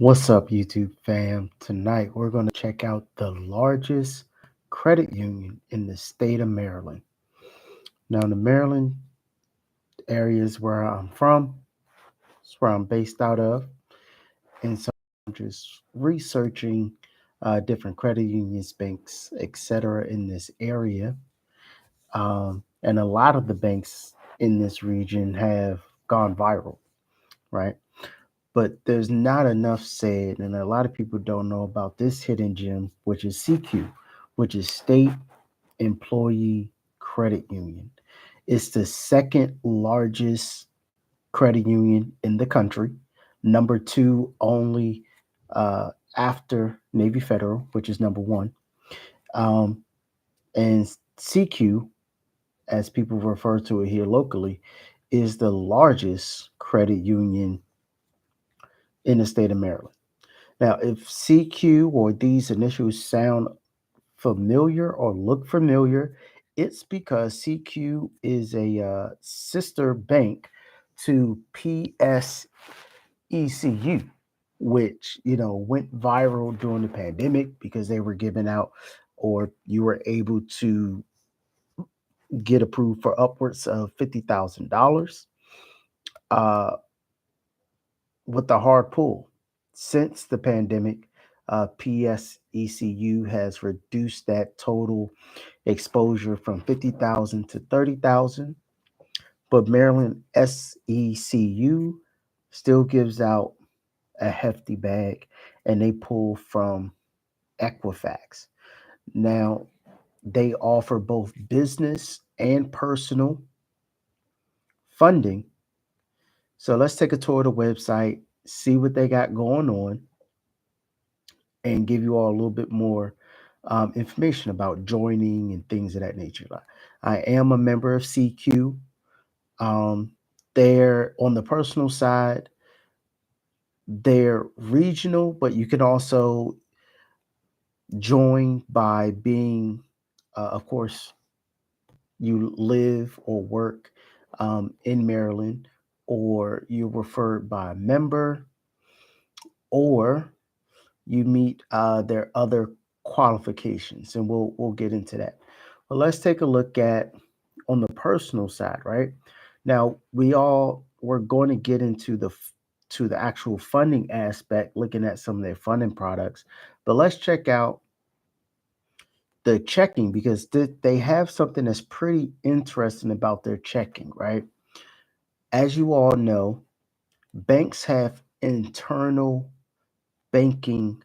What's up, YouTube fam? Tonight we're going to check out the largest credit union in the state of Maryland. Now, the Maryland area is where I'm from, it's where I'm based out of, and so I'm just researching different credit unions, banks, etc. in this area. And a lot of the banks in this region have gone viral, right? But there's not enough said, and a lot of people don't know about this hidden gem, which is CQ, which is State Employee Credit Union. It's the second largest credit union in the country, number two only after Navy Federal, which is number one. Um, and CQ, as people refer to it here locally, is the largest credit union in the state of Maryland. Now, if CQ or these initials sound familiar or look familiar, it's because CQ is a sister bank to PSECU, which went viral during the pandemic because they were giving out, or you were able to get approved for upwards of $50,000 uh, with the hard pull. Since the pandemic, PSECU has reduced that total exposure from 50,000 to 30,000, but Maryland SECU still gives out a hefty bag and they pull from Equifax. Now, they offer both business and personal funding. So let's take a tour of the website, see what they got going on, and give you all a little bit more information about joining and things of that nature. I am a member of CQ. Um, they're on the personal side, they're regional, but you can also join by being, of course, you live or work in Maryland, or you're referred by a member, or you meet their other qualifications, and we'll get into that. But let's take a look at on the personal side, right? Now we're going to get into the actual funding aspect, looking at some of their funding products. But let's check out the checking because they have something that's pretty interesting about their checking, right? As you all know, banks have internal banking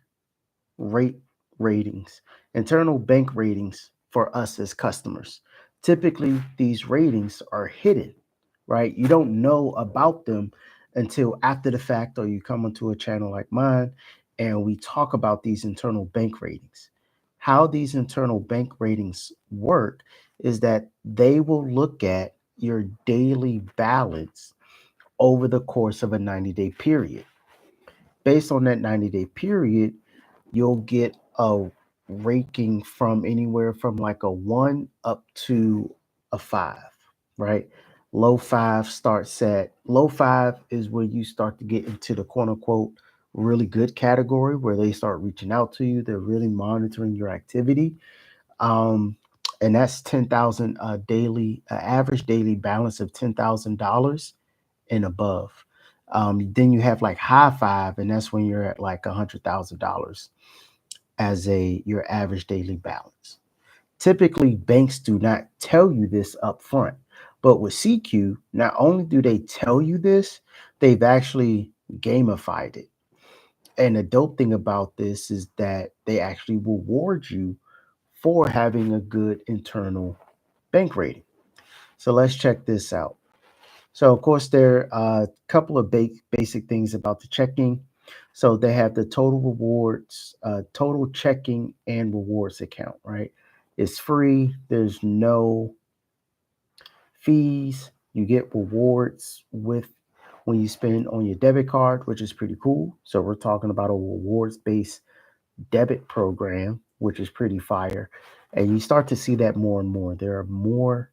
rate ratings, internal bank ratings for us as customers. Typically, these ratings are hidden, right? You don't know about them until after the fact, or you come onto a channel like mine and we talk about these internal bank ratings. How these internal bank ratings work is that they will look at your daily balance over the course of a 90-day period. Based on that 90-day period, you'll get a ranking from anywhere from like a one up to a five, right? Low five is where you start to get into the quote unquote really good category where they start reaching out to you. They're really monitoring your activity. Um, and that's 10,000 daily, average daily balance of $10,000 and above. Then you have like high five, and that's when you're at like $100,000 as a your average daily balance. Typically, banks do not tell you this up front, but with CQ, not only do they tell you this, they've actually gamified it. And the dope thing about this is that they actually reward you for having a good internal bank rating. So let's check this out. So, of course, there are a couple of basic things about the checking. So, they have the total rewards, total checking and rewards account, right? It's free, there's no fees. You get rewards with when you spend on your debit card, which is pretty cool. So, we're talking about a rewards based debit program, which is pretty fire. And you start to see that more and more. There are more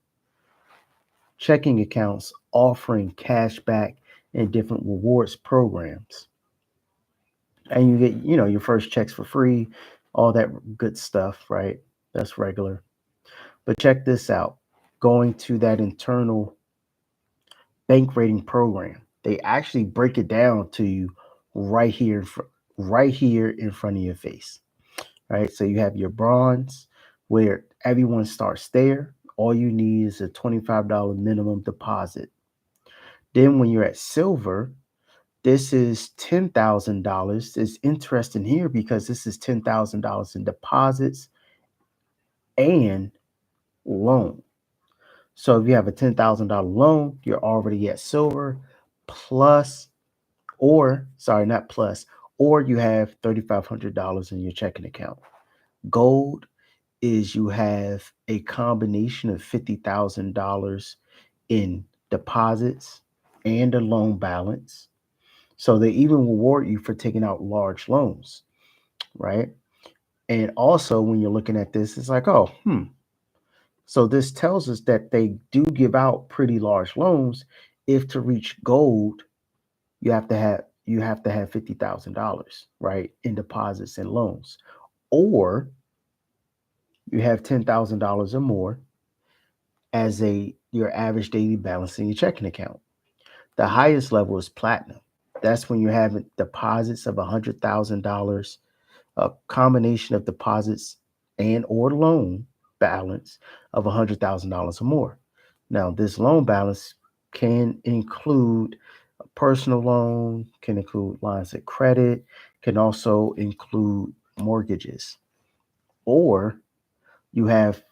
checking accounts offering cash back and different rewards programs. and you get, your first checks for free, all that good stuff, right? That's regular. But check this out. Going to that internal bank rating program, they actually break it down to you right here, right here in front of your face, right? So you have your bronze, where everyone starts there. All you need is a $25 minimum deposit. Then when you're at silver, this is $10,000. It's interesting here because this is $10,000 in deposits and loan. So if you have a $10,000 loan, you're already at silver plus, or sorry, not plus, or you have $3,500 in your checking account. Gold is you have a combination of $50,000 in deposits and a loan balance. So they even reward you for taking out large loans, right? And also, when you're looking at this, it's like, oh, so this tells us that they do give out pretty large loans. If to reach gold, you have to have $50,000, right, in deposits and loans, or you have $10,000 or more as a your average daily balance in your checking account. The highest level is platinum. That's when you're having deposits of $100,000, a combination of deposits and or loan balance of $100,000 or more. Now, this loan balance can include a personal loan, can include lines of credit, can also include mortgages, or you have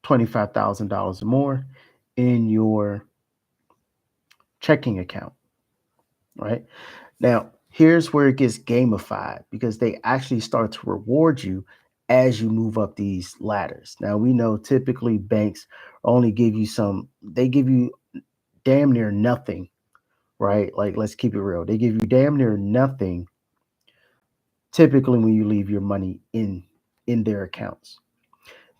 $25,000 or more in your checking account, right? Now, here's where it gets gamified because they actually start to reward you as you move up these ladders. Now, we know typically banks only give you they give you damn near nothing, right? Like, let's keep it real. They give you damn near nothing typically when you leave your money in their accounts.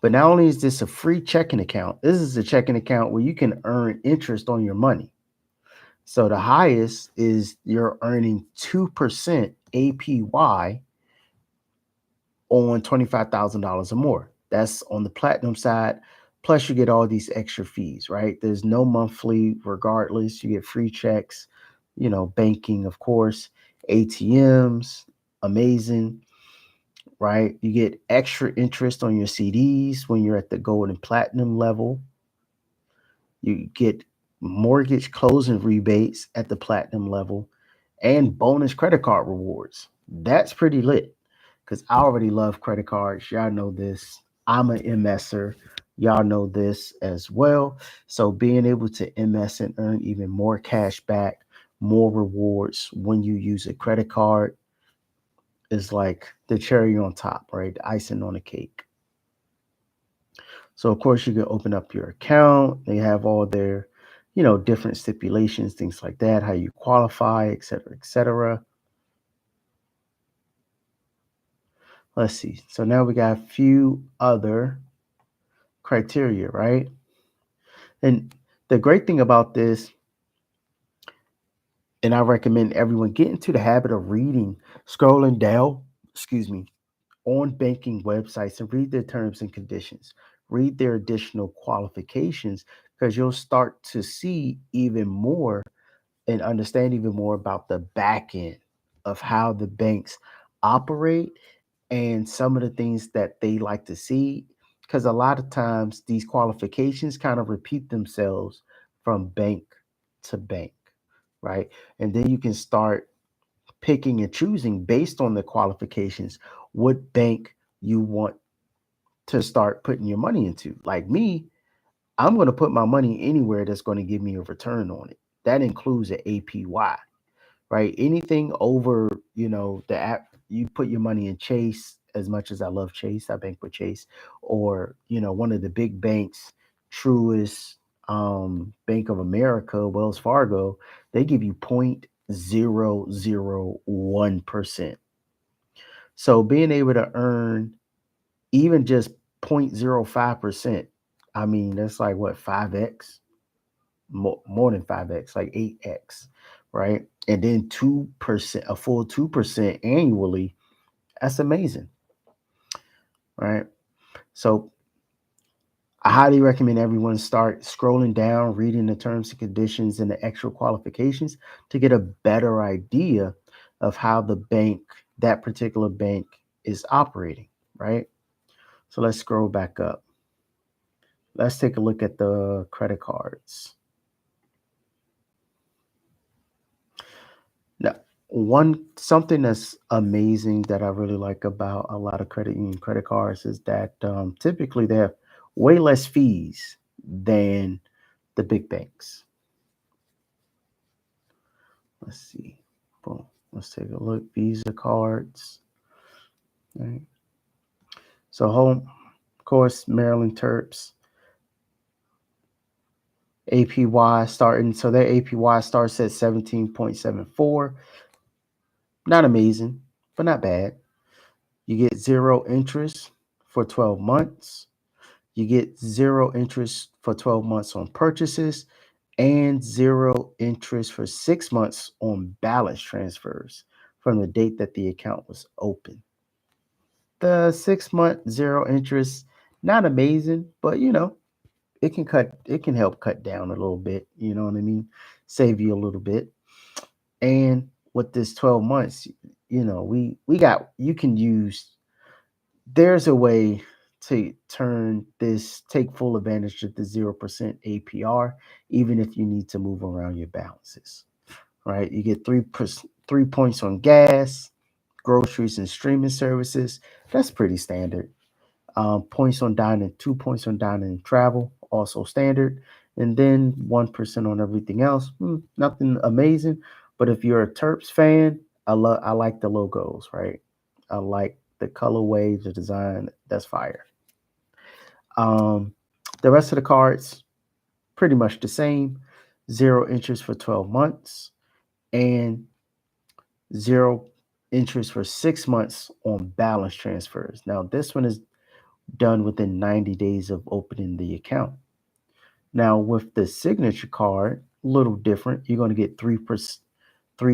But not only is this a free checking account, this is a checking account where you can earn interest on your money. So the highest is you're earning 2% APY on $25,000 or more. That's on the platinum side. Plus, you get all these extra fees, right? There's no monthly, regardless. You get free checks, banking, of course, ATMs, amazing, right? You get extra interest on your CDs when you're at the gold and platinum level. You get mortgage closing rebates at the platinum level and bonus credit card rewards. That's pretty lit because I already love credit cards. Y'all know this. I'm an MSer. Y'all know this as well. So being able to MS and earn even more cash back, more rewards when you use a credit card is like the cherry on top, right? The icing on the cake. So of course you can open up your account. They have all their, different stipulations, things like that, how you qualify, et cetera, et cetera. Let's see. So now we got a few other criteria, right? And the great thing about this, and I recommend everyone get into the habit of reading, scrolling down, excuse me, on banking websites and read their terms and conditions. Read their additional qualifications because you'll start to see even more and understand even more about the back end of how the banks operate and some of the things that they like to see. Because a lot of times these qualifications kind of repeat themselves from bank to bank, right? And then you can start picking and choosing based on the qualifications what bank you want to start putting your money into. Like me, I'm going to put my money anywhere that's going to give me a return on it. That includes an APY, right? Anything over, the app, you put your money in Chase. As much as I love Chase, I bank with Chase, or one of the big banks, Truist, Bank of America, Wells Fargo. They give you 0.001%. So being able to earn even just 0.05%, I mean, that's like what, 5x? More than 5x, like 8x, right? And then 2%, a full 2% annually. That's amazing, right? So I highly recommend everyone start scrolling down, reading the terms and conditions and the extra qualifications to get a better idea of how that particular bank is operating, right? So let's scroll back up. Let's take a look at the credit cards. Now, one something that's amazing that I really like about a lot of credit union credit cards is that typically they have way less fees than the big banks. Let's see. Boom. Let's take a look. Visa cards. Right. So home, of course, Maryland Terps. APY starting. So their APY starts at 17.74. Not amazing, but not bad. You get zero interest for 12 months. You get zero interest for 12 months on purchases and zero interest for 6 months on balance transfers from the date that the account was open. The 6 month zero interest, not amazing, but it can help cut down a little bit, you know what I mean? Save you a little bit. And with this 12 months, we got you can use there's a way to take full advantage of the 0% APR, even if you need to move around your balances, right? You get 3 points on gas, groceries, and streaming services. That's pretty standard. Points on dining, 2 points on dining and travel, also standard. And then 1% on everything else. Nothing amazing. But if you're a Terps fan, I like the logos, right? I like the colorway, the design. That's fire. Um, the rest of the cards, pretty much the same. Zero interest for 12 months and zero interest for 6 months on balance transfers. Now, this one is done within 90 days of opening the account. Now, with the signature card, a little different. You're going to get 3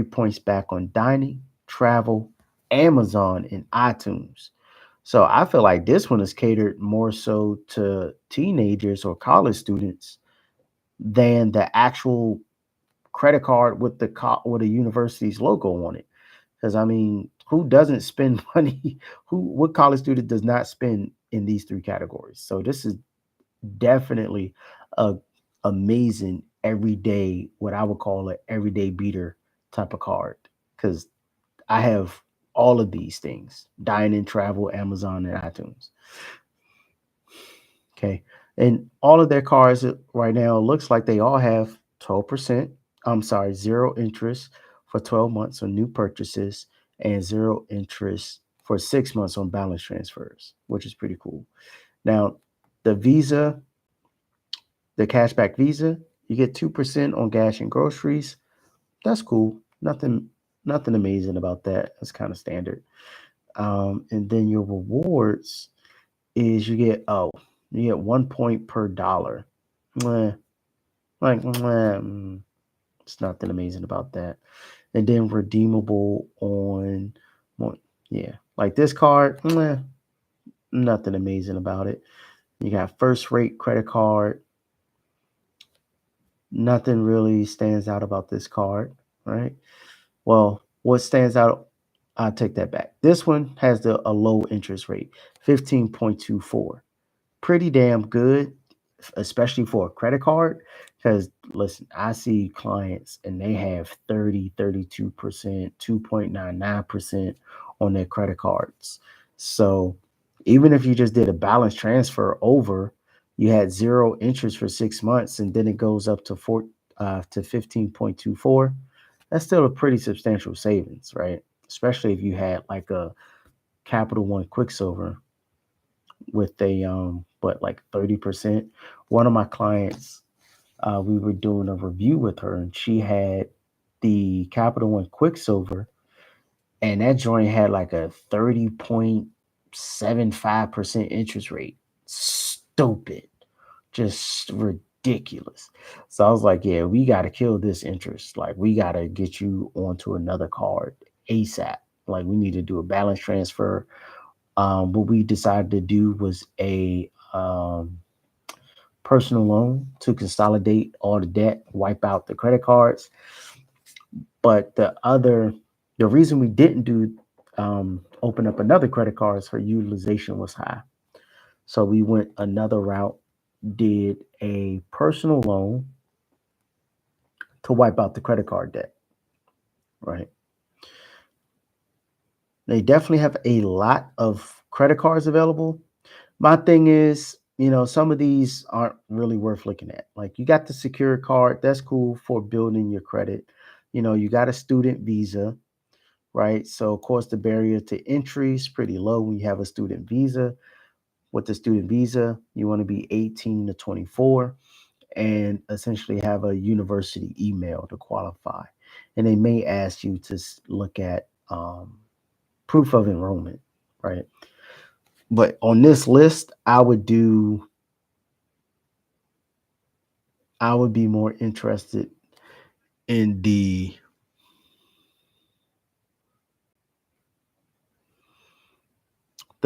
points back on dining, travel, Amazon, and iTunes. So I feel like this one is catered more so to teenagers or college students than the actual credit card with with a university's logo on it. Because I mean, who doesn't spend money? What college student does not spend in these three categories? So this is definitely a amazing everyday, what I would call an everyday beater type of card. Because I have all of these things: dining, travel, Amazon, and iTunes. Okay. And all of their cards right now looks like they all have 12%. I'm sorry, zero interest for 12 months on new purchases and zero interest for 6 months on balance transfers, which is pretty cool. Now, the Visa, the cashback Visa, you get 2% on gas and groceries. That's cool. Nothing amazing about that. That's kind of standard. And then your rewards is you get 1 point per dollar. Mwah. It's nothing amazing about that. And then redeemable on more, yeah, like this card. Nothing amazing about it. You got first rate credit card. Nothing really stands out about this card, right? Well, what stands out? I'll take that back. This one has a low interest rate, 15.24. Pretty damn good, especially for a credit card. Because listen, I see clients and they have 32%, 2.99% on their credit cards. So even if you just did a balance transfer over, you had zero interest for 6 months and then it goes up to 15.24. That's still a pretty substantial savings, right? Especially if you had like a Capital One Quicksilver with a but like 30%. One of my clients, we were doing a review with her and she had the Capital One Quicksilver and that joint had like a 30.75% interest rate. Stupid. Just ridiculous. So I was like, yeah, we got to kill this interest. Like, we got to get you onto another card ASAP. Like, we need to do a balance transfer. What we decided to do was a personal loan to consolidate all the debt, wipe out the credit cards. But the reason we didn't do open up another credit card is for utilization was high. So we went another route, did a personal loan to wipe out the credit card debt, right? They definitely have a lot of credit cards available. My thing is, some of these aren't really worth looking at. Like, you got the secure card, that's cool for building your credit. You got a student visa, right? So, of course, the barrier to entry is pretty low when you have a student visa. With the student visa, you want to be 18 to 24 and essentially have a university email to qualify. And they may ask you to look at proof of enrollment, right? But on this list, I would be more interested in the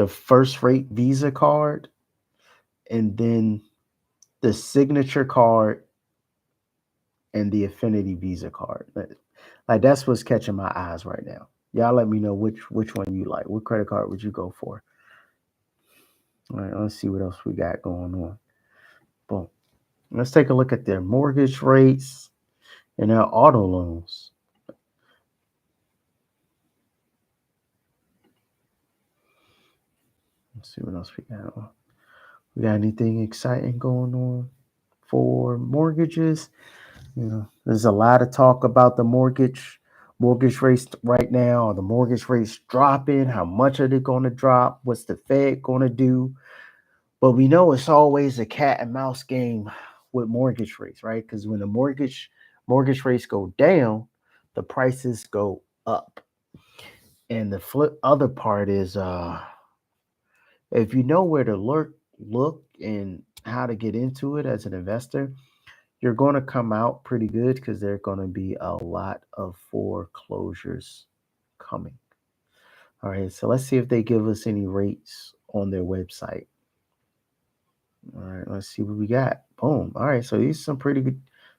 first rate Visa card and then the signature card and the affinity Visa card. Like, that's what's catching my eyes right now. Y'all let me know which one you like. What credit card would you go for? All right, let's see what else we got going on. Boom. Let's take a look at their mortgage rates and their auto loans. Let's see what else we got. We got anything exciting going on for mortgages? There's a lot of talk about the mortgage rates right now. Are the mortgage rates dropping? How much are they going to drop? What's the Fed going to do? But we know it's always a cat and mouse game with mortgage rates, right? Because when the mortgage rates go down, the prices go up. And the flip other part is if you know where to look and how to get into it as an investor, you're going to come out pretty good because there are going to be a lot of foreclosures coming. All right, so let's see if they give us any rates on their website. All right, let's see what we got. Boom. All right, so these are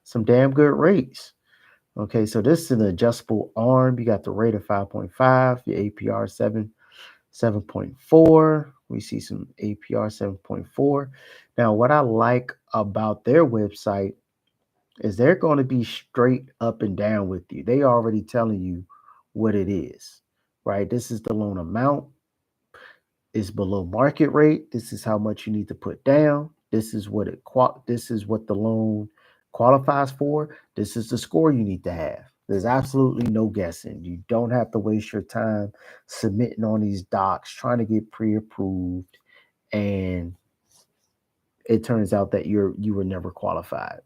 some damn good rates. Okay, so this is an adjustable arm. You got the rate of 5.5, your APR 7.4. We see some APR 7.4. Now, what I like about their website is they're going to be straight up and down with you. They already telling you what it is, right? This is the loan amount. It's below market rate. This is how much you need to put down. This is what the loan qualifies for. This is the score you need to have. There's absolutely no guessing. You don't have to waste your time submitting on these docs, trying to get pre-approved, and it turns out that you were never qualified.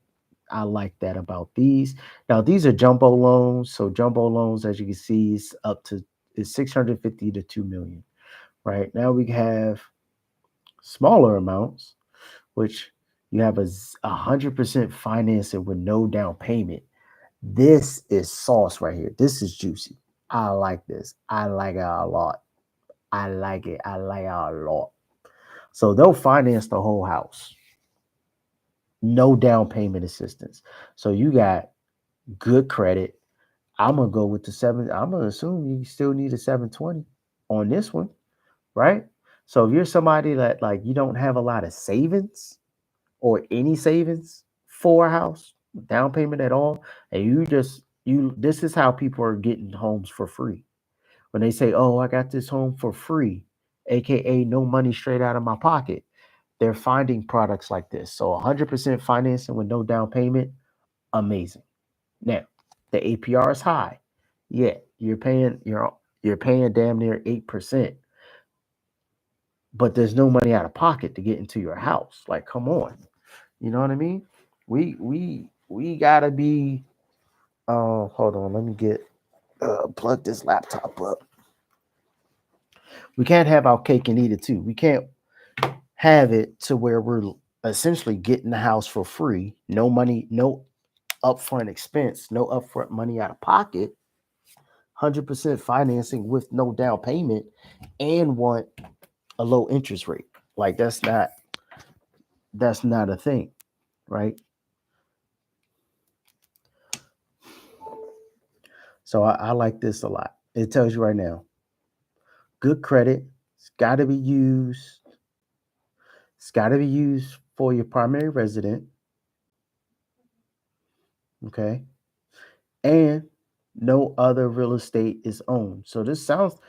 I like that about these. Now, these are jumbo loans. So jumbo loans, as you can see, is 650 to 2 million. Right now we have smaller amounts, which you have 100% financing with no down payment. This is sauce right here. This is juicy. I like this. I like it a lot. I like it. I like it a lot. So they'll finance the whole house. No down payment assistance. So you got good credit. I'm gonna go with the seven. I'm gonna assume you still need a 720 on this one, right? So if you're somebody that like you don't have a lot of savings or any savings for a house, down payment at all, and you this is how people are getting homes for free. When they say, "Oh, I got this home for free," aka no money straight out of my pocket, they're finding products like this. So 100% financing with no down payment, amazing. Now, the APR is high. Yeah, you're paying damn near 8%, but there's no money out of pocket to get into your house. Like, come on. You know what I mean? We gotta be hold on, let me get plug this laptop up. We can't have our cake and eat it too. We can't have it to where we're essentially getting the house for free, no money, no upfront expense, no upfront money out of pocket, 100% financing with no down payment, and want a low interest rate. Like that's not a thing, right? So I like this a lot. It tells you right now, good credit. It's got to be used. It's got to be used for your primary resident. Okay, and no other real estate is owned. So this sounds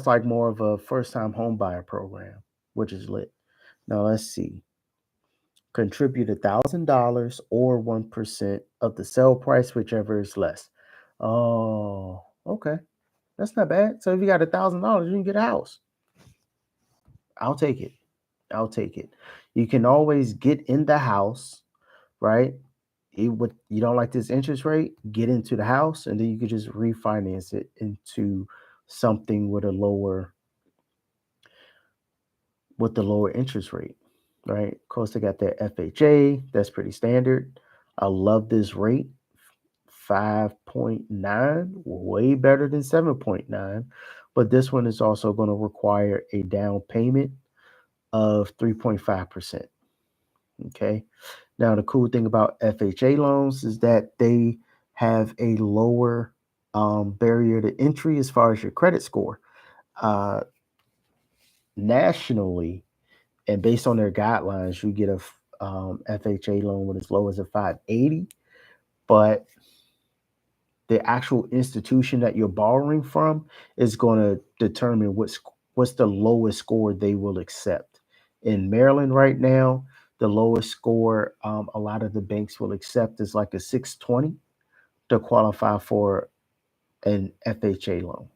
like more of a first time home buyer program, which is lit. Now let's see. Contribute $1,000 or 1% of the sale price, whichever is less. Oh, okay. That's not bad. So if you got $1,000, you can get a house. I'll take it. I'll take it. You can always get in the house, right? You don't like this interest rate, get into the house, and then you could just refinance it into something with the lower interest rate, right? Of course, they got their FHA. That's pretty standard. I love this rate. 5.9, way better than 7.9. But this one is also going to require a down payment of 3.5%. Okay. Now, the cool thing about FHA loans is that they have a lower barrier to entry as far as your credit score. Uh, Nationally, and based on their guidelines, you get a FHA loan with as low as a 580, but the actual institution that you're borrowing from is going to determine what's the lowest score they will accept. In Maryland right now, the lowest score a lot of the banks will accept is like a 620 to qualify for an FHA loan.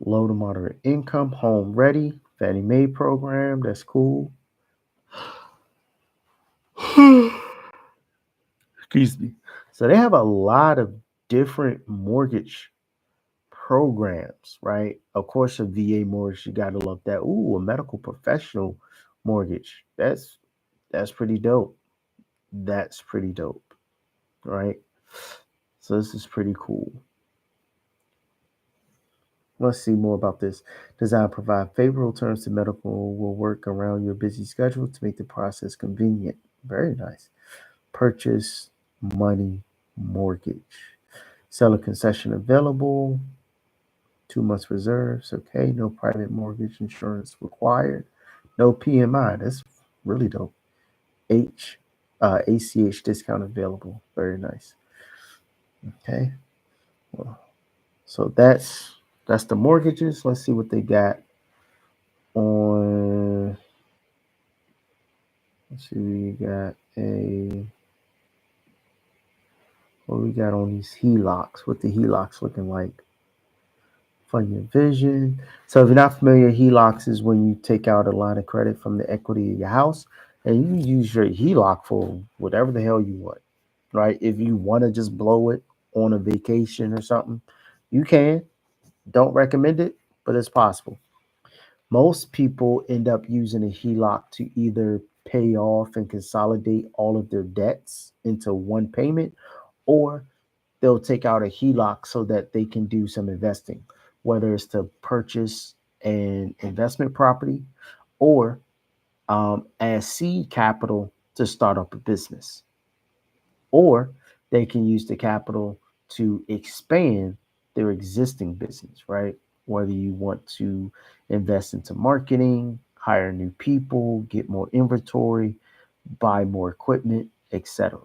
Low to moderate income, home ready, Fannie Mae program. That's cool. Excuse me. So they have a lot of different mortgage programs, right? Of course, a VA mortgage, you gotta love that. Ooh, a medical professional mortgage. That's pretty dope. That's pretty dope, right? So this is pretty cool. Let's see more about this. Design provide favorable terms to medical will work around your busy schedule to make the process convenient. Very nice. Purchase money mortgage. Seller concession available. 2 months reserves. Okay. No private mortgage insurance required. No PMI. That's really dope. H ACH discount available. Very nice. Okay. Well, so that's the mortgages. Let's see what they got on. Let's see. We got a. What we got on these HELOCs? What the HELOCs looking like? Fund your vision. So if you're not familiar, HELOCs is when you take out a line of credit from the equity of your house, and you can use your HELOC for whatever the hell you want, right? If you want to just blow it on a vacation or something, you can. Don't recommend it, but it's possible. Most people end up using a HELOC to either pay off and consolidate all of their debts into one payment, or they'll take out a HELOC so that they can do some investing, whether it's to purchase an investment property or as seed capital to start up a business, or they can use the capital to expand their existing business, right? Whether you want to invest into marketing, hire new people, get more inventory, buy more equipment, etc.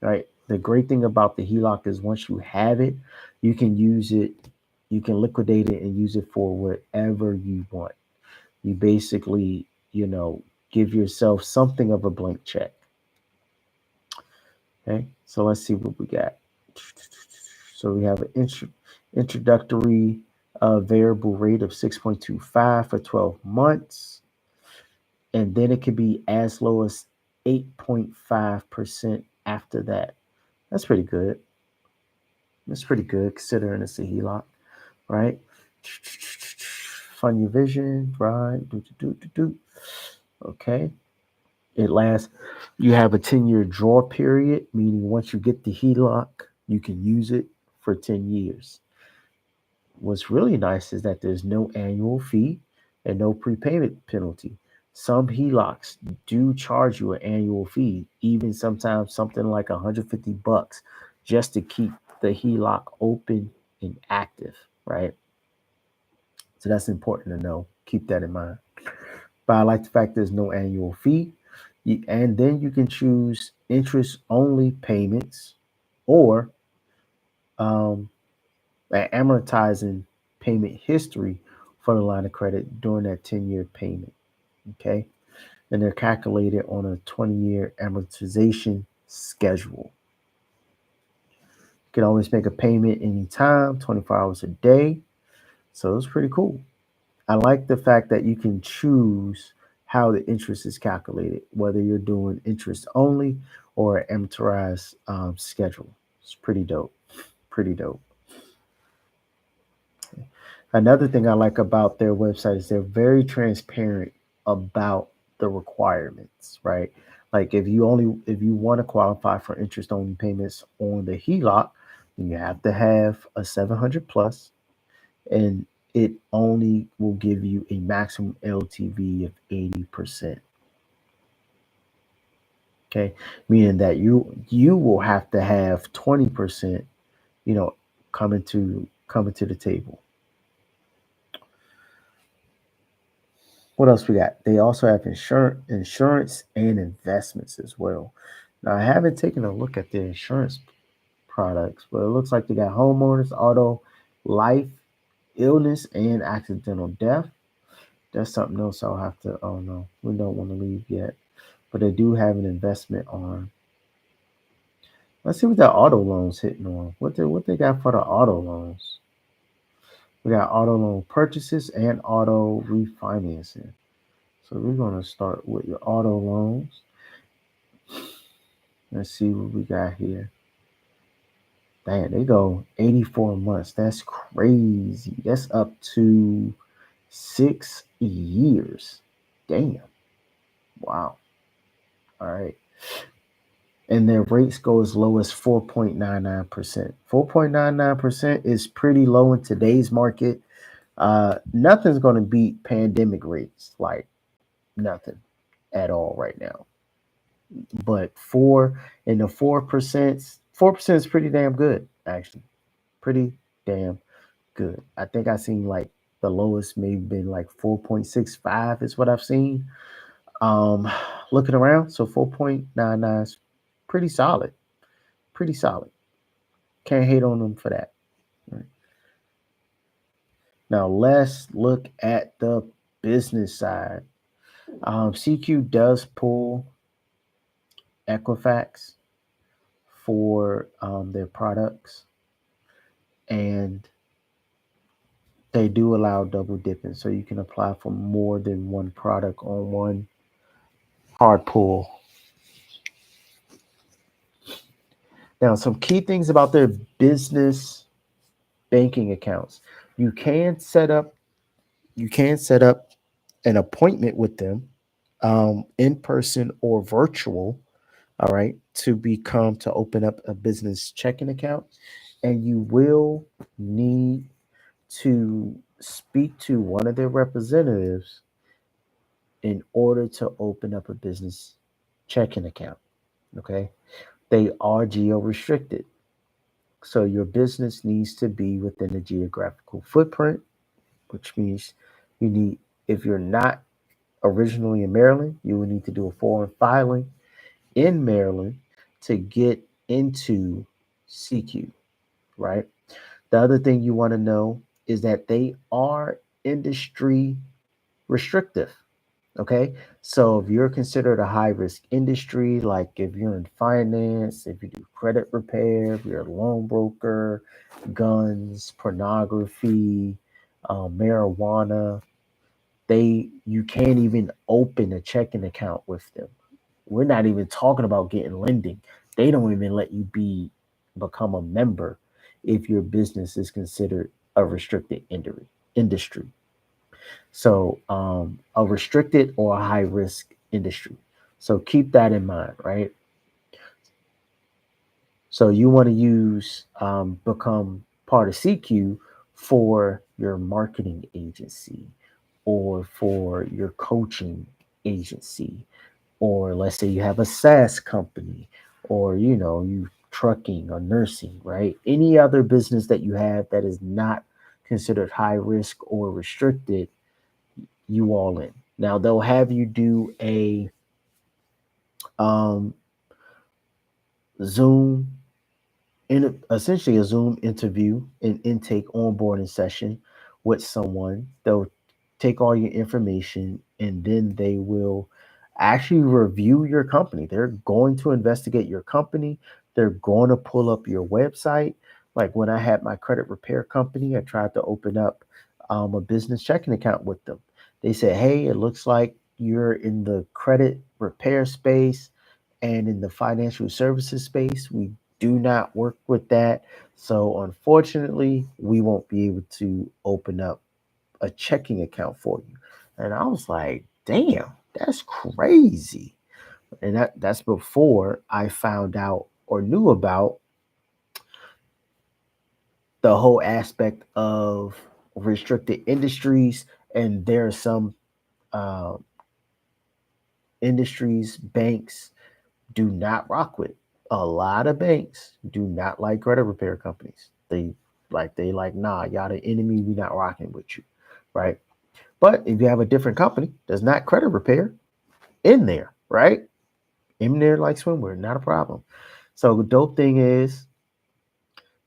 Right? The great thing about the HELOC is once you have it, you can use it, you can liquidate it and use it for whatever you want. You basically, give yourself something of a blank check. Okay, so let's see what we got. So we have an introductory variable rate of 6.25 for 12 months. And then it could be as low as 8.5% after that. That's pretty good. That's pretty good considering it's a HELOC, right? Fund your vision, right? Do, do, do, do, do. Okay. It lasts, you have a 10-year draw period, meaning once you get the HELOC, you can use it for 10 years. What's really nice is that there's no annual fee and no prepayment penalty. Some HELOCs do charge you an annual fee, even sometimes something like $150 just to keep the HELOC open and active, right? So that's important to know. Keep that in mind. But I like the fact there's no annual fee. And then you can choose interest only payments or um, amortizing payment history for the line of credit during that 10-year payment. Okay. And they're calculated on a 20-year amortization schedule. You can always make a payment anytime, 24 hours a day. So it's pretty cool. I like the fact that you can choose how the interest is calculated, whether you're doing interest only or an amortized schedule. It's pretty dope. Pretty dope. Another thing I like about their website is they're very transparent about the requirements, right? Like if you want to qualify for interest only payments on the HELOC, then you have to have a 700 plus, and it only will give you a maximum LTV of 80%. Okay, meaning that you will have to have 20%, you know, coming to the table. What else we got? They also have insurance and investments as well. Now I haven't taken a look at the insurance products, but it looks like they got homeowners, auto, life, illness, and accidental death. That's something else I'll have to. Oh no, we don't want to leave yet, but they do have an investment arm. Let's see what the auto loans hitting on. What they got for the auto loans? We got auto loan purchases and auto refinancing. So we're gonna start with your auto loans. Let's see what we got here. Damn, they go 84 months. That's crazy. That's up to 6 years. Damn. Wow. All right. And their rates go as low as 4.99%. 4.99% is pretty low in today's market. Nothing's going to beat pandemic rates, like nothing at all right now. But four in the 4% is pretty damn good, actually. Pretty damn good. I think I seen like the lowest maybe been like 4.65 is what I've seen. Um, Looking around, so 4.99 is pretty solid. Pretty solid. Can't hate on them for that. Right. Now let's look at the business side. CQ does pull Equifax for their products, and they do allow double dipping, so you can apply for more than one product on one hard pull. Now, some key things about their business banking accounts. You can set up you can set up an appointment with them, in person or virtual. All right, to open up a business checking account, and you will need to speak to one of their representatives in order to open up a business checking account. Okay, they are geo restricted. So your business needs to be within a geographical footprint, which means you need, if you're not originally in Maryland, you will need to do a foreign filing in Maryland to get into CQ, right? The other thing you want to know is that they are industry restrictive. Okay. So if you're considered a high risk industry, like if you're in finance, if you do credit repair, if you're a loan broker, guns, pornography, marijuana, you can't even open a checking account with them. We're not even talking about getting lending. They don't even let you become a member if your business is considered a restricted industry. So, a restricted or a high risk industry. So keep that in mind, right? So you want to use become part of CQ for your marketing agency or for your coaching agency, or let's say you have a SaaS company, or you trucking or nursing, right? Any other business that you have that is not considered high risk or restricted, you all in. Now they'll have you do a um, Zoom essentially a Zoom interview and intake onboarding session with someone. They'll take all your information and then they will actually review your company. They're going to investigate your company. They're going to pull up your website. Like when I had my credit repair company, I tried to open up a business checking account with them. They said, "Hey, it looks like you're in the credit repair space and in the financial services space. We do not work with that. So unfortunately, we won't be able to open up a checking account for you." And I was like, damn, that's crazy. And that's before I found out or knew about the whole aspect of restricted industries. And there are some uh, industries, banks do not rock with. A lot of banks do not like credit repair companies. They like, nah, y'all the enemy, we not rocking with you. Right. But if you have a different company that's not credit repair in there, right? In there like swimwear, not a problem. So the dope thing is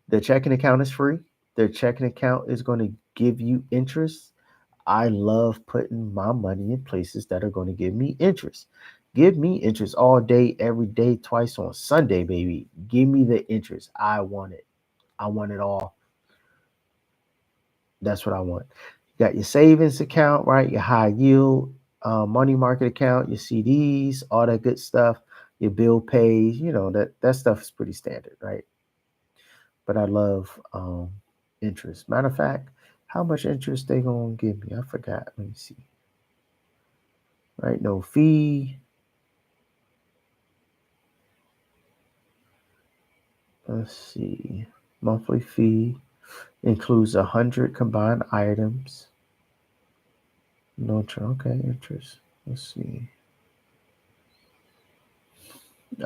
the checking account is free. Their checking account is going to give you interest. I love putting my money in places that are going to give me interest. Give me interest all day, every day, twice on Sunday, baby. Give me the interest. I want it. I want it all. That's what I want. You got your savings account, right? Your high yield money market account, your CDs, all that good stuff. Your bill pays, that stuff is pretty standard, right? But I love interest. Matter of fact, how much interest they gonna give me? I forgot. Let me see. Right, no fee. Let's see. Monthly fee includes 100 combined items. No, okay, interest. Let's see.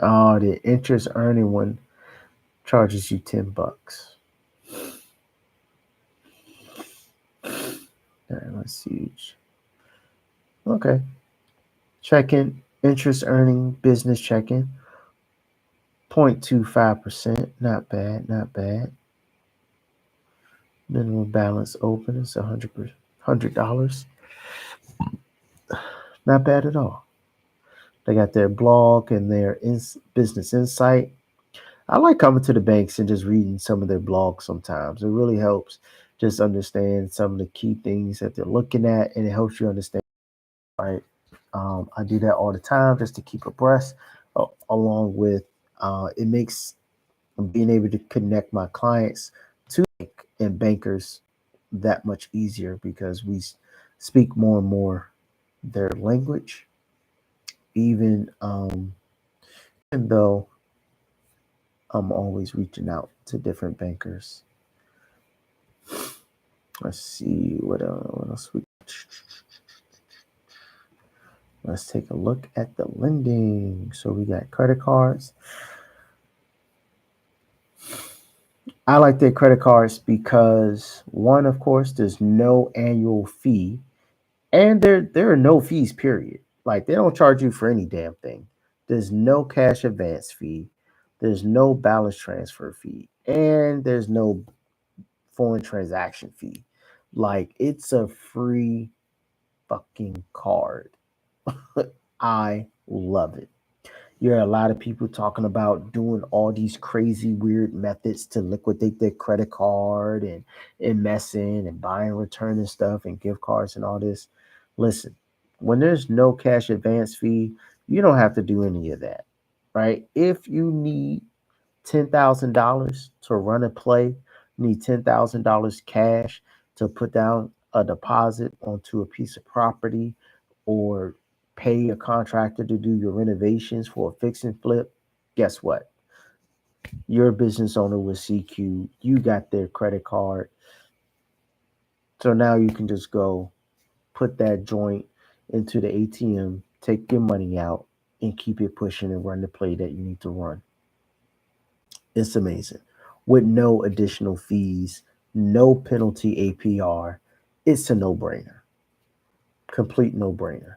Oh, the interest earning one charges you $10. All right, let's see. Okay, checking interest earning business checking 0.25%. Not bad, not bad. Minimum balance open is $100. Not bad at all. They got their blog and their business insight. I like coming to the banks and just reading some of their blogs sometimes. It really helps just understand some of the key things that they're looking at, and it helps you understand, right? I do that all the time just to keep abreast, along with it makes being able to connect my clients to and bankers that much easier because we speak more and more their language, even though I'm always reaching out to different bankers. Let's see what else we. Let's take a look at the lending. So we got credit cards. I like their credit cards because one, of course, there's no annual fee, and there are no fees. Period. Like they don't charge you for any damn thing. There's no cash advance fee. There's no balance transfer fee, and there's no foreign transaction fee. Like it's a free fucking card. I love it. You hear a lot of people talking about doing all these crazy weird methods to liquidate their credit card and messing and buying returning stuff and gift cards and all this. Listen, when there's no cash advance fee, you don't have to do any of that. Right? If you need $10,000 to run a play, you need $10,000 cash to put down. a deposit onto a piece of property or pay a contractor to do your renovations for a fix and flip, guess what? You're a business owner with CQ. You got their credit card. So now you can just go put that joint into the ATM, take your money out, and keep it pushing and run the play that you need to run. It's amazing. With no additional fees, no penalty APR. It's a no brainer. Complete no brainer.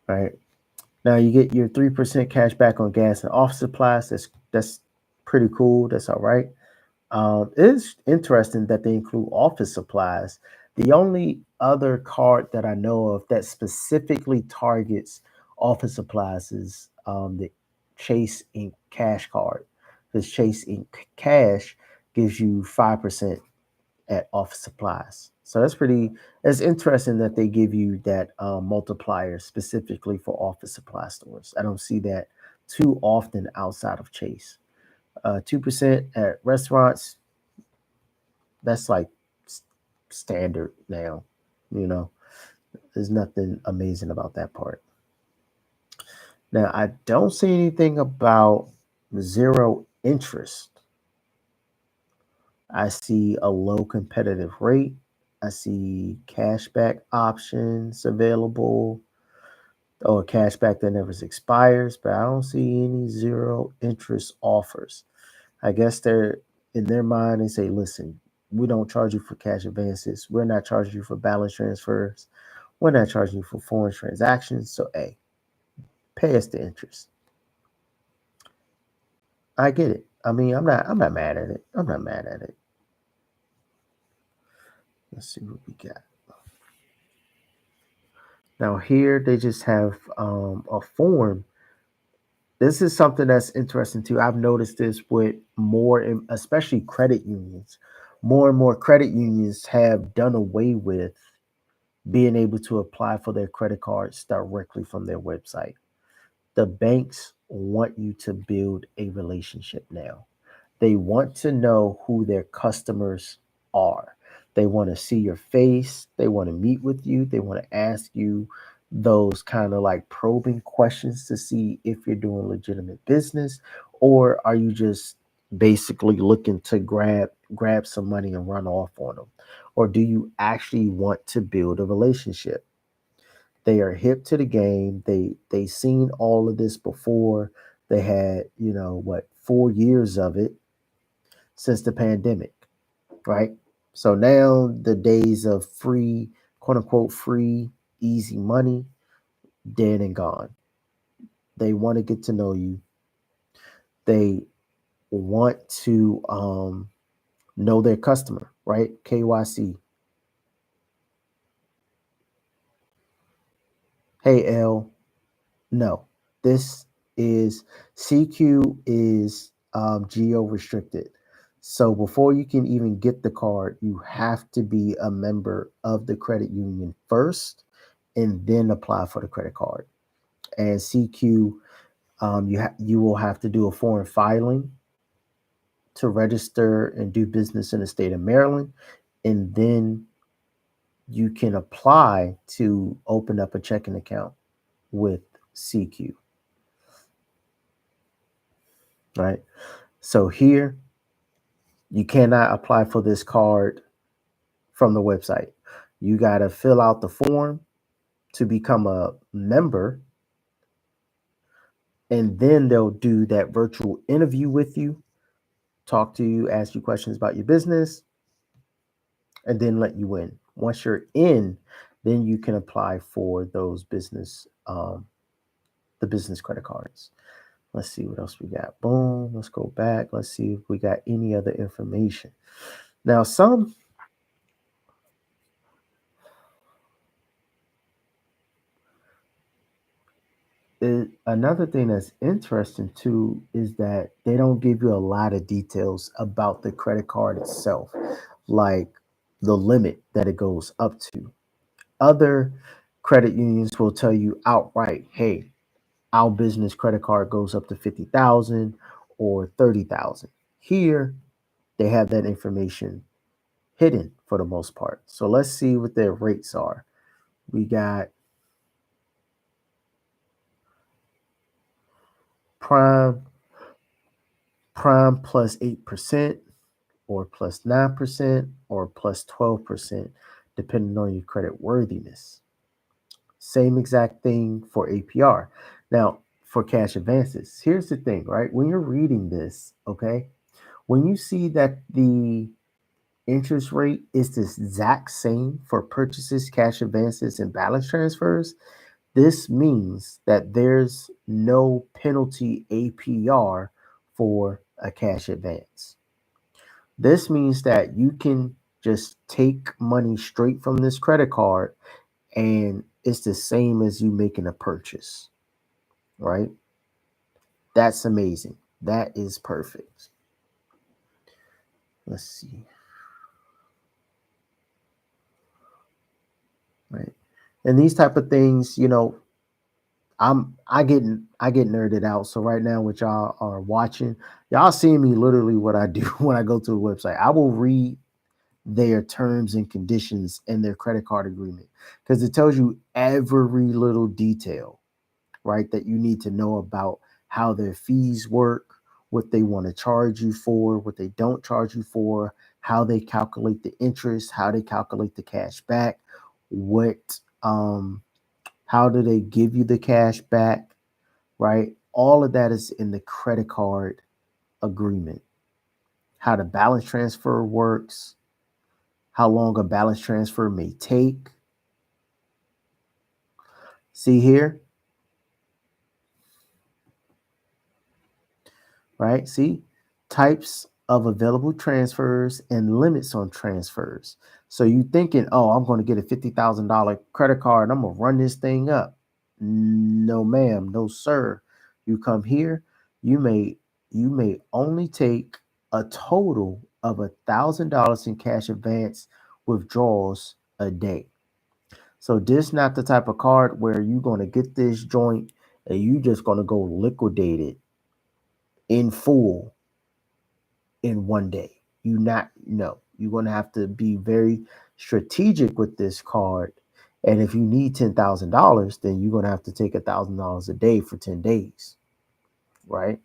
Right. Now you get your 3% cash back on gas and office supplies. That's pretty cool. That's all right. It's interesting that they include office supplies. The only other card that I know of that specifically targets office supplies is the Chase Ink Cash card. Because Chase Ink Cash gives you 5% at office supplies. So that's pretty. It's interesting that they give you that multiplier specifically for office supply stores. I don't see that too often outside of Chase. 2% at restaurants, that's like s- standard now. You know, there's nothing amazing about that part. Now, I don't see anything about zero interest. I see a low competitive rate. I see cashback options available or cashback that never expires, but I don't see any zero interest offers. I guess they're in their mind, they say, listen, we don't charge you for cash advances. We're not charging you for balance transfers. We're not charging you for foreign transactions. So, hey, pay us the interest. I get it. I mean, I'm not mad at it. I'm not mad at it. Let's see what we got. Now here they just have a form. This is something that's interesting too. I've noticed this with more, especially credit unions. More and more credit unions have done away with being able to apply for their credit cards directly from their website. The banks want you to build a relationship now. They want to know who their customers are. They want to see your face. They want to meet with you. They want to ask you those kind of like probing questions to see if you're doing legitimate business or are you just basically looking to grab some money and run off on them, or do you actually want to build a relationship? They are hip to the game. They seen all of this before. They had, 4 years of it since the pandemic, right? So now the days of free, quote unquote, free, easy money, dead and gone. They want to get to know you. They want to know their customer, right? KYC. Hey, L, no. This is CQ is geo restricted. So before you can even get the card, you have to be a member of the credit union first and then apply for the credit card. And CQ, you will have to do a foreign filing to register and do business in the state of Maryland, and then you can apply to open up a checking account with CQ. Right. So here you cannot apply for this card from the website. You got to fill out the form to become a member, and then they'll do that virtual interview with you, talk to you, ask you questions about your business, and then let you in. Once you're in, then you can apply for those the business credit cards. Let's see what else we got. Boom. Let's go back. Let's see if we got any other information. Now, another thing that's interesting too is that they don't give you a lot of details about the credit card itself, like the limit that it goes up to. Other credit unions will tell you outright, hey, our business credit card goes up to 50,000 or 30,000. Here, they have that information hidden for the most part. So let's see what their rates are. We got Prime, Prime plus 8%, or plus 9%, or plus 12%, depending on your credit worthiness. Same exact thing for APR. Now, for cash advances, here's the thing, right? When you're reading this, okay, when you see that the interest rate is the exact same for purchases, cash advances, and balance transfers, this means that there's no penalty APR for a cash advance. This means that you can just take money straight from this credit card and it's the same as you making a purchase, right? That's amazing. That is perfect. Let's see, right? And these type of things, I get nerded out. So right now, what y'all are watching, y'all seeing me literally what I do when I go to a website. I will read their terms and conditions and their credit card agreement because it tells you every little detail, right, that you need to know about how their fees work, what they want to charge you for, what they don't charge you for, how they calculate the interest, how they calculate the cash back, what how do they give you the cash back, right? All of that is in the credit card agreement. How the balance transfer works, how long a balance transfer may take. See here, right? See, types of available transfers and limits on transfers. So you thinking, oh, I'm going to get a $50,000 credit card and I'm going to run this thing up. No, ma'am, no, sir. You come here, you may you may only take a total of $1,000 in cash advance withdrawals a day. So this not the type of card where you're going to get this joint and you just going to go liquidate it in full in one day. You not no. You're gonna have to be very strategic with this card. And if you need $10,000, then you're gonna have to take $1,000 a day for 10 days, right?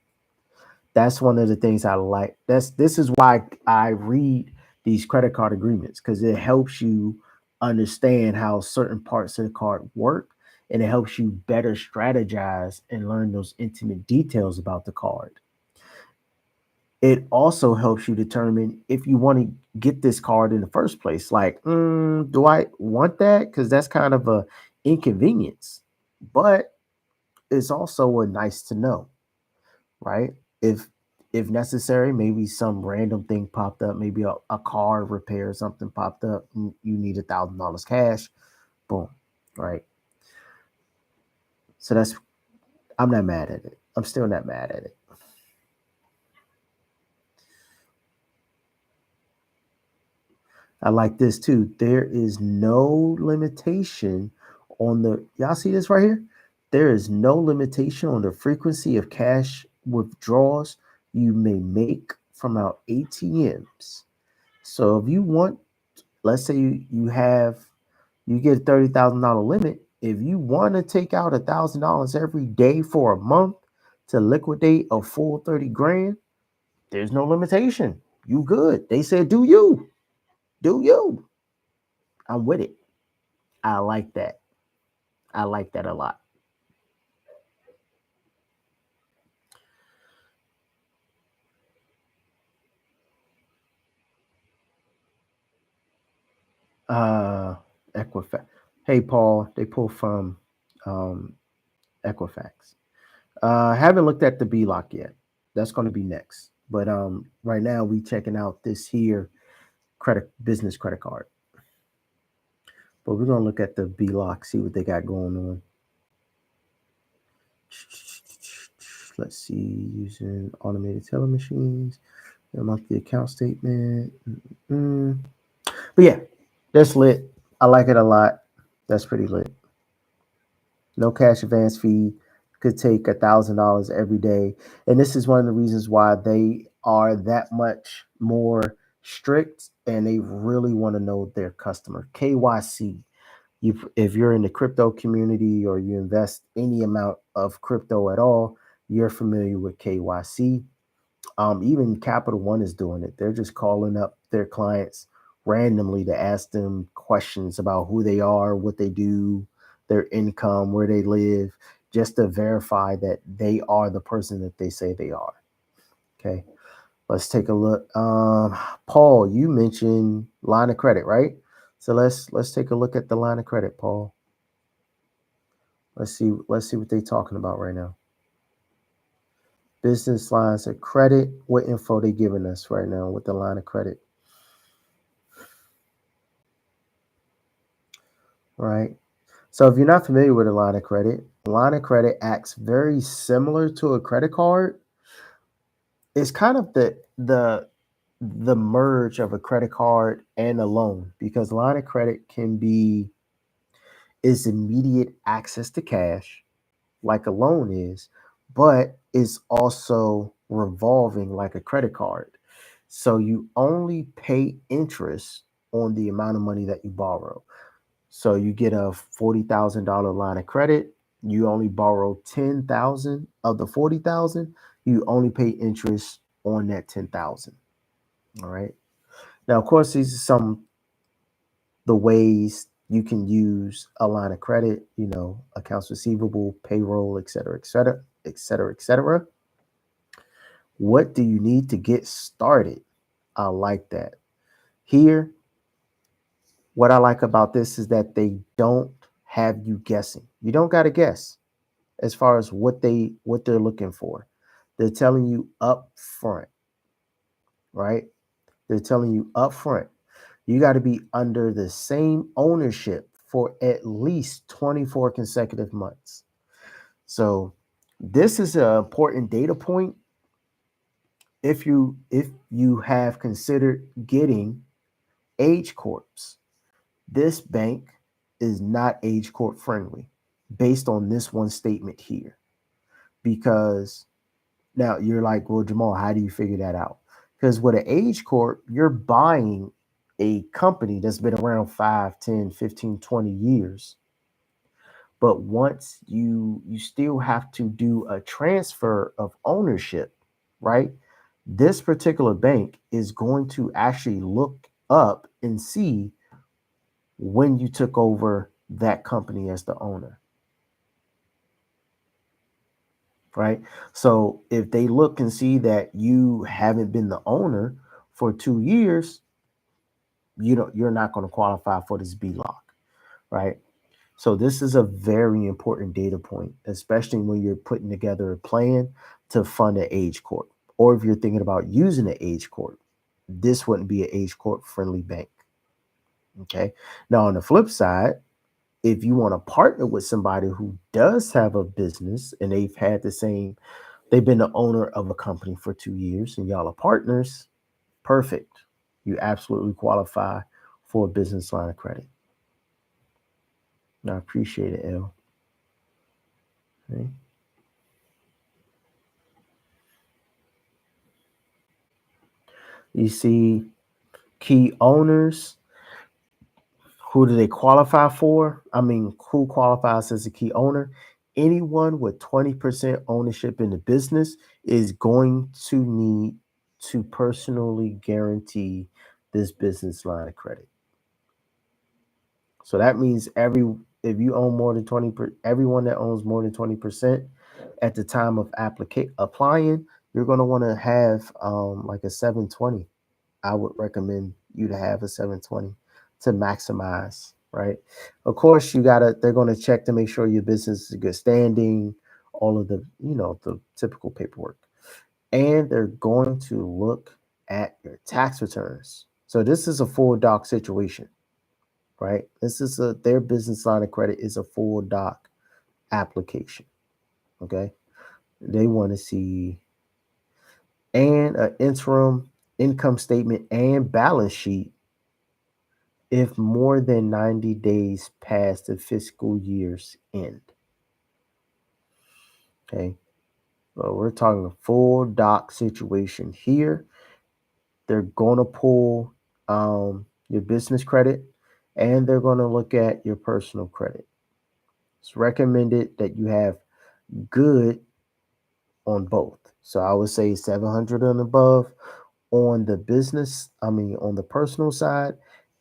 That's one of the things I like. This is why I read these credit card agreements because it helps you understand how certain parts of the card work and it helps you better strategize and learn those intimate details about the card. It also helps you determine if you want to get this card in the first place. Like, do I want that? Because that's kind of a inconvenience, but it's also a nice to know, right? If if necessary, maybe some random thing popped up, maybe a car repair or something popped up, you need $1,000 cash, boom, right? So that's I'm not mad at it. I'm still not mad at it. I like this too. There is no limitation on the, y'all see this right here? There is no limitation on the frequency of cash withdrawals you may make from our ATMs. So if you want, let's say you get a $30,000 limit. If you want to take out $1,000 every day for a month to liquidate a full 30 grand, there's no limitation. You good. They said, do you? Do you? I'm with it. I like that. I like that a lot. Uh, Equifax. Hey, Paul. They pull from um, Equifax. Haven't looked at the B lock yet. That's going to be next. But right now we checking out this here credit business credit card. But we're gonna look at the B lock, see what they got going on. Let's see, using automated teller machines, the monthly account statement. Mm. But yeah, that's lit. I like it a lot. That's pretty lit. No cash advance fee. Could take $1,000 every day, and this is one of the reasons why they are that much more strict and they really want to know their customer. KYC. If you're in the crypto community or you invest any amount of crypto at all, you're familiar with KYC. Even Capital One is doing it. They're just calling up their clients randomly to ask them questions about who they are, what they do, their income, where they live, just to verify that they are the person that they say they are. Okay, let's take a look. Paul, you mentioned line of credit, right? So let's take a look at the line of credit, Paul. Let's see what they're talking about right now. Business lines of credit. What info they giving us right now with the line of credit? Right. So if you're not familiar with a line of credit acts very similar to a credit card. It's kind of the merge of a credit card and a loan because line of credit can be is immediate access to cash like a loan is, but it's also revolving like a credit card. So you only pay interest on the amount of money that you borrow. So you get a $40,000 line of credit. You only borrow 10,000 of the 40,000. You only pay interest on that 10,000. All right. Now, of course, these are some the ways you can use a line of credit. Accounts receivable, payroll, et cetera, et cetera, et cetera, et cetera. What do you need to get started? I like that. Here, what I like about this is that they don't have you guessing. You don't got to guess as far as what they're looking for. They're telling you up front, right? They're telling you up front. You got to be under the same ownership for at least 24 consecutive months. So this is an important data point if you have considered getting age corps. This bank is not age corp friendly based on this one statement here because now you're like, well, Jamal, how do you figure that out? Because with an age corp, you're buying a company that's been around 5, 10, 15, 20 years. But once you still have to do a transfer of ownership, right? This particular bank is going to actually look up and see when you took over that company as the owner, right? So if they look and see that you haven't been the owner for 2 years, you're not going to qualify for this B lock, right? So this is a very important data point, especially when you're putting together a plan to fund an age court, or if you're thinking about using an age court. This wouldn't be an age court friendly bank. Okay. Now on the flip side, if you want to partner with somebody who does have a business and they've been the owner of a company for 2 years and y'all are partners, perfect. You absolutely qualify for a business line of credit. I appreciate it, L. Okay. You see key owners. Who do they qualify for? I mean, who qualifies as a key owner? Anyone with 20% ownership in the business is going to need to personally guarantee this business line of credit. So that means if you own more than everyone that owns more than 20% at the time of applying, you're going to want to have like a 720. I would recommend you to have a 720 to maximize, right? Of course, they're going to check to make sure your business is in good standing, all of the typical paperwork. And they're going to look at your tax returns. So this is a full doc situation, right? Their business line of credit is a full doc application. Okay. They want to see and an interim income statement and balance sheet if more than 90 days past the fiscal year's end. Okay. So we're talking a full doc situation here. They're going to pull your business credit, and they're going to look at your personal credit. It's recommended that you have good on both. So I would say 700 and above on the business, I mean, on the personal side.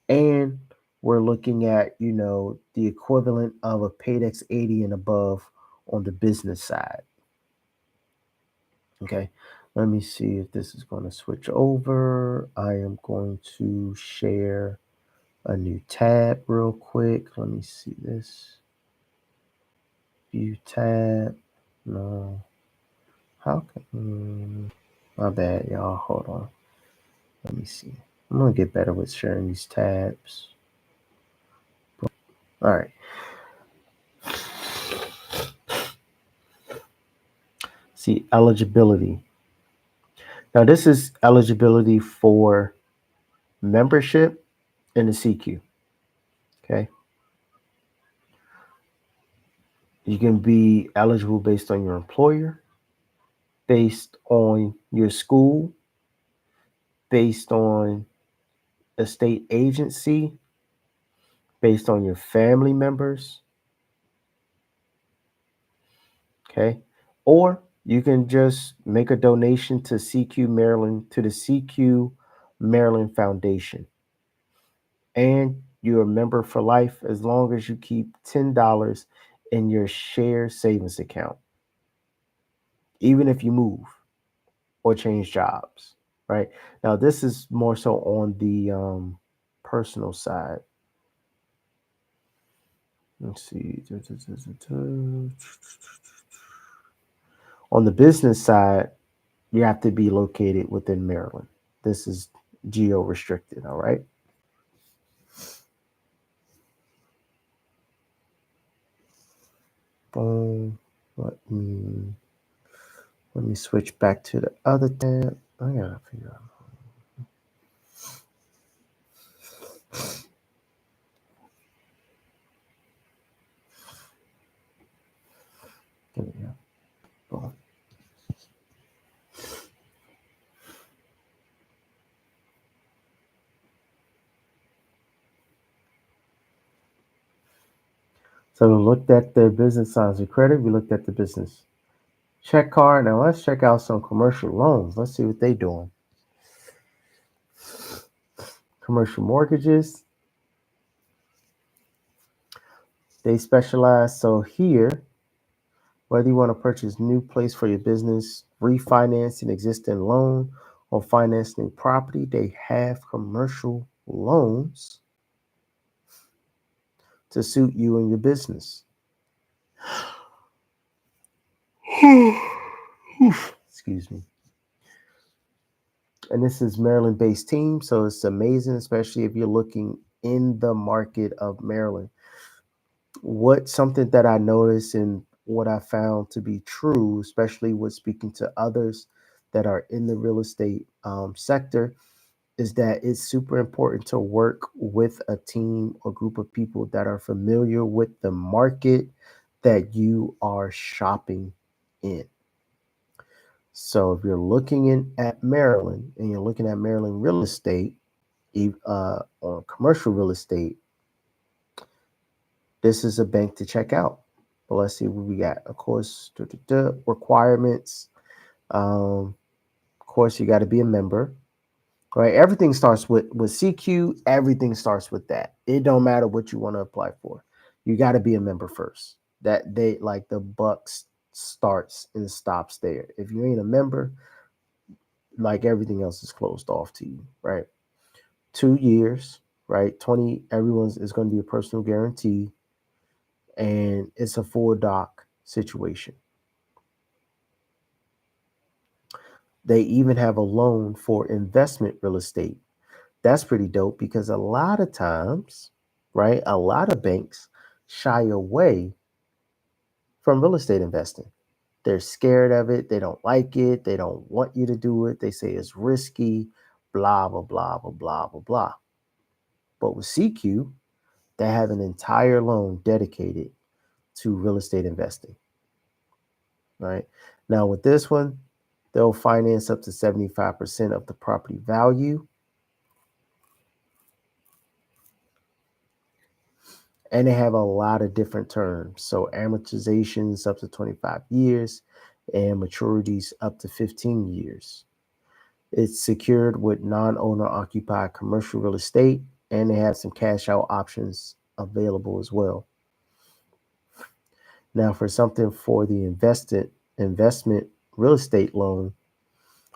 And we're looking at, the equivalent of a Paydex 80 and above on the business side. Okay. Let me see if this is going to switch over. I am going to share a new tab real quick. Let me see this. View tab. No. How can. My bad, y'all. Hold on. Let me see. I'm going to get better with sharing these tabs. All right. See, eligibility. Now, this is eligibility for membership in the CQ. Okay. You can be eligible based on your employer, based on your school, based on a state agency, based on your family members. Okay. Or you can just make a donation to CQ Maryland, to the CQ Maryland Foundation. And you're a member for life as long as you keep $10 in your share savings account, even if you move or change jobs, right? Now, this is more so on the personal side. Let's see. On the business side, you have to be located within Maryland. This is geo restricted, all right? Boom. Let me switch back to the other tab. I gotta figure out. There we go. Boom. So we looked at the business lines of credit. We looked at the business check card. Now let's check out some commercial loans. Let's see what they doing. Commercial mortgages. They specialize. So here, whether you want to purchase new place for your business, refinancing existing loan, or financing property, they have commercial loans to suit you and your business. Excuse me. And this is Maryland based team, so it's amazing, especially if you're looking in the market of Maryland. What something that I noticed and what I found to be true, especially with speaking to others that are in the real estate sector, is that it's super important to work with a team or group of people that are familiar with the market that you are shopping in. So if you're looking in at Maryland and you're looking at Maryland real estate, or commercial real estate, this is a bank to check out. But let's see what we got. Of course, requirements. Of course, you got to be a member. Right? Everything starts with CQ. Everything starts with that. It don't matter what you want to apply for. You got to be a member first. That they like the bucks starts and stops there. If you ain't a member, like everything else is closed off to you, right? 2 years, right? 20, everyone's is going to be a personal guarantee, and it's a full doc situation. They even have a loan for investment real estate. That's pretty dope because a lot of times, right, a lot of banks shy away from real estate investing. They're scared of it. They don't like it. They don't want you to do it. They say it's risky, blah, blah, blah, blah, blah, blah, blah. But with CQ, they have an entire loan dedicated to real estate investing, right? Now, with this one, They'll finance up to 75% of the property value. And they have a lot of different terms. So amortizations up to 25 years and maturities up to 15 years. It's secured with non-owner occupied commercial real estate, and they have some cash out options available as well. Now, for something for the invested investment real estate loan,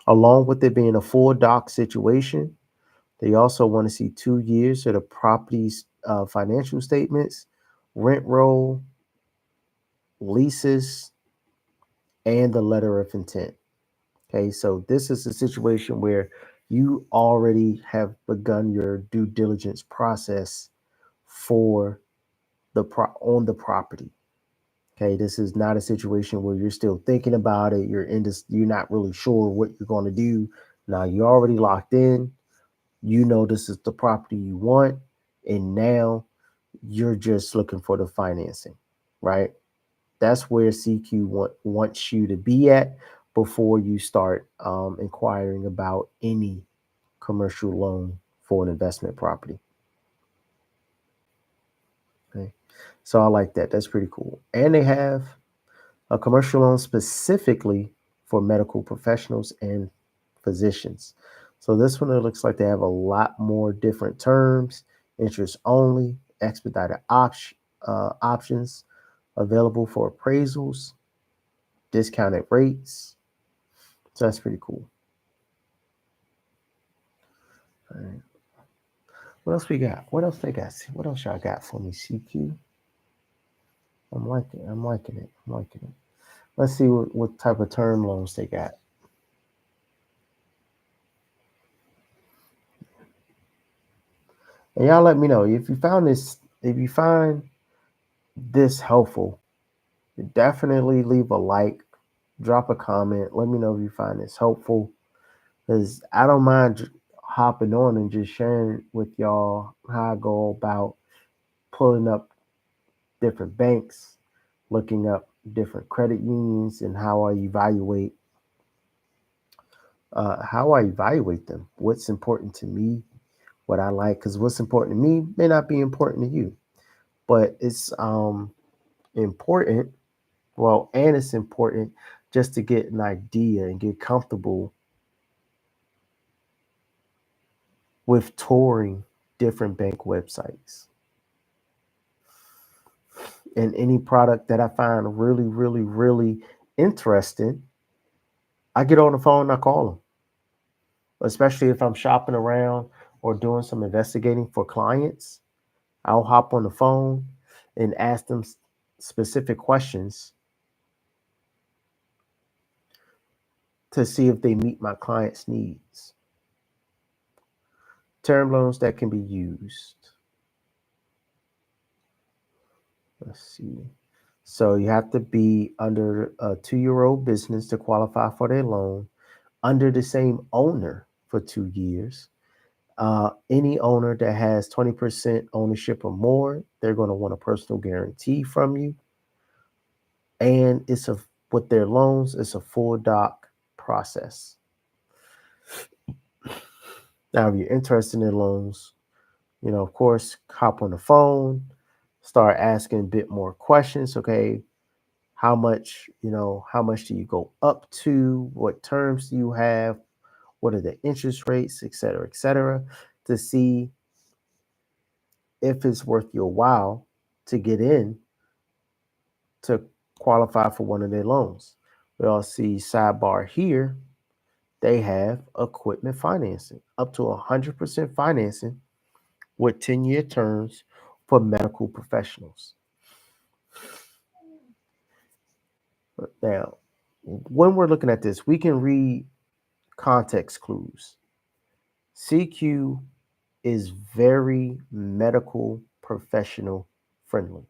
along with it being a full doc situation, they also want to see 2 years of the property's financial statements, rent roll, leases, and the letter of intent. Okay, so this is a situation where you already have begun your due diligence process for on the property. Okay, this is not a situation where you're still thinking about it. You're in this. You're not really sure what you're going to do. Now you're already locked in. You know this is the property you want, and now you're just looking for the financing, right? That's where CQ wants you to be at before you start inquiring about any commercial loan for an investment property. Okay, so I like that. That's pretty cool. And they have a commercial loan specifically for medical professionals and physicians. So this one, it looks like they have a lot more different terms, interest only, expedited options available for appraisals, discounted rates. So that's pretty cool. All right. What else we got? What else they got? What else y'all got for me? CQ. I'm liking it. I'm liking it. I'm liking it. Let's see what type of term loans they got. And y'all let me know if you found this. If you find this helpful, definitely leave a like, drop a comment. Let me know if you find this helpful, because I don't mind hopping on and just sharing with y'all how I go about pulling up different banks, looking up different credit unions, and how I evaluate them. What's important to me, what I like, because what's important to me may not be important to you, but it's important. Well, and it's important just to get an idea and get comfortable with touring different bank websites. And any product that I find really, really, really interesting, I get on the phone and I call them, especially if I'm shopping around or doing some investigating for clients. I'll hop on the phone and ask them specific questions to see if they meet my client's needs. Term loans that can be used. Let's see. So you have to be under a 2 year old business to qualify for their loan, under the same owner for 2 years. Any owner that has 20% ownership or more, they're going to want a personal guarantee from you. And with their loans, it's a full doc process. Now, if you're interested in loans, of course, hop on the phone, start asking a bit more questions. Okay, how much do you go up to? What terms do you have? What are the interest rates, et cetera, to see if it's worth your while to get in to qualify for one of their loans. We all see sidebar here, they have equipment financing, up to 100% financing with 10-year terms for medical professionals. Now, when we're looking at this, we can read context clues. CQ is very medical professional friendly.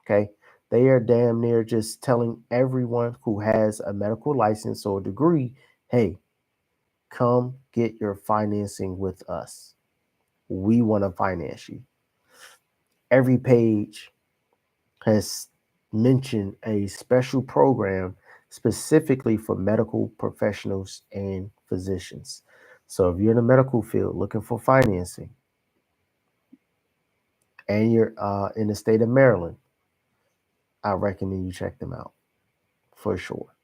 Okay. They are damn near just telling everyone who has a medical license or degree, hey, come get your financing with us. We want to finance you. Every page has mentioned a special program specifically for medical professionals and physicians. So if you're in the medical field looking for financing and you're in the state of Maryland, I recommend you check them out for sure.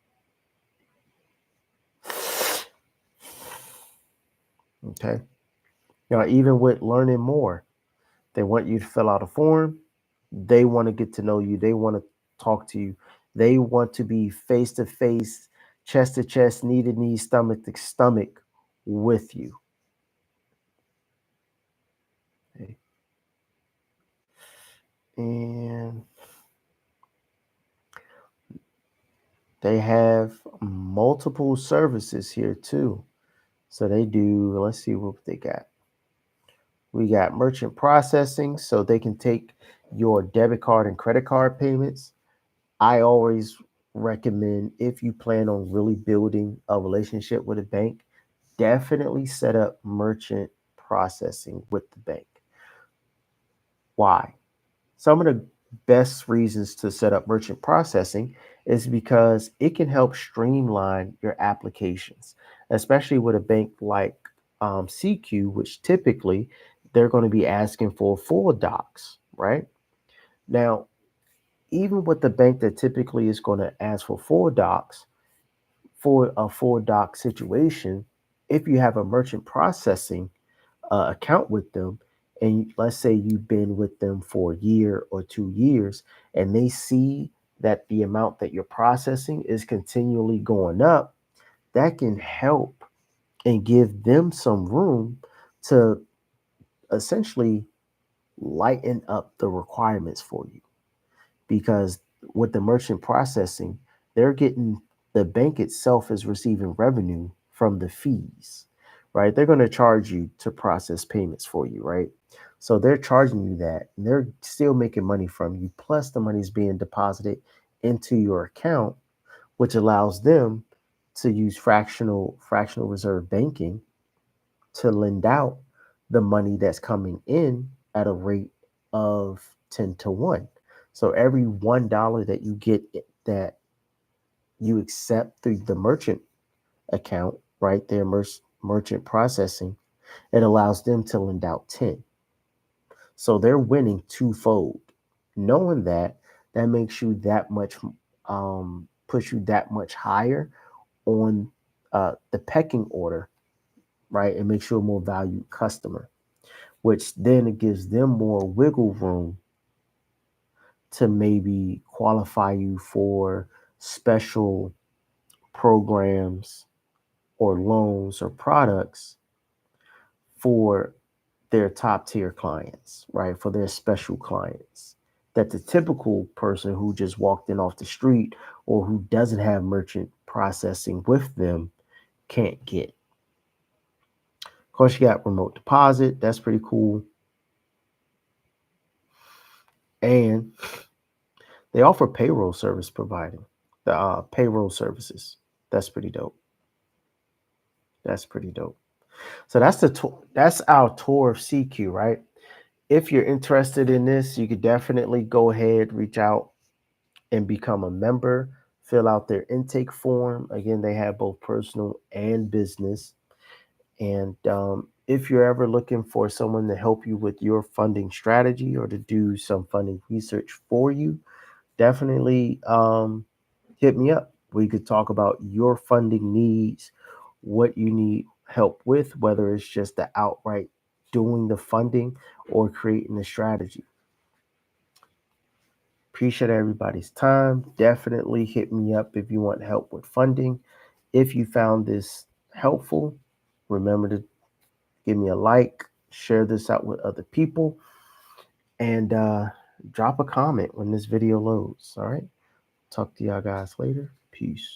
Okay. Now, even with learning more, they want you to fill out a form. They want to get to know you. They want to talk to you. They want to be face to face, chest to chest, knee to knee, stomach to stomach with you. Okay. And they have multiple services here too. So they do, let's see what they got. We got merchant processing, so they can take your debit card and credit card payments. I always recommend, if you plan on really building a relationship with a bank, definitely set up merchant processing with the bank. Why? Some of the best reasons to set up merchant processing is because it can help streamline your applications, especially with a bank like CQ, which typically they're going to be asking for full docs, right? Now, even with the bank that typically is going to ask for full docs, for a full doc situation, if you have a merchant processing account with them, and let's say you've been with them for a year or 2 years, and they see that the amount that you're processing is continually going up, that can help and give them some room to essentially lighten up the requirements for you. Because with the merchant processing, they're getting, the bank itself is receiving revenue from the fees, right? They're going to charge you to process payments for you, right? So they're charging you that, and they're still making money from you. Plus, the money is being deposited into your account, which allows them to use fractional reserve banking to lend out the money that's coming in at a rate of 10 to 1. So every $1 that you get, that you accept through the merchant account, right there, merchant processing, it allows them to lend out 10. So they're winning twofold. Knowing that, that makes you that much, push you that much higher on the pecking order, right? It makes you a more valued customer, which then it gives them more wiggle room to maybe qualify you for special programs or loans or products for their top tier clients, right? For their special clients that the typical person who just walked in off the street or who doesn't have merchant processing with them can't get. Of course, you got remote deposit. That's pretty cool. And they offer payroll service providing the payroll services. That's pretty dope. That's pretty dope. So that's the that's our tour of CQ, right? If you're interested in this, you could definitely go ahead, reach out and become a member. Fill out their intake form. Again, they have both personal and business. And if you're ever looking for someone to help you with your funding strategy or to do some funding research for you, definitely hit me up. We could talk about your funding needs, what you need help with, whether it's just the outright doing the funding or creating a strategy. Appreciate everybody's time. Definitely hit me up if you want help with funding. If you found this helpful, remember to give me a like, share this out with other people, and drop a comment when this video loads. All right. Talk to y'all guys later. Peace.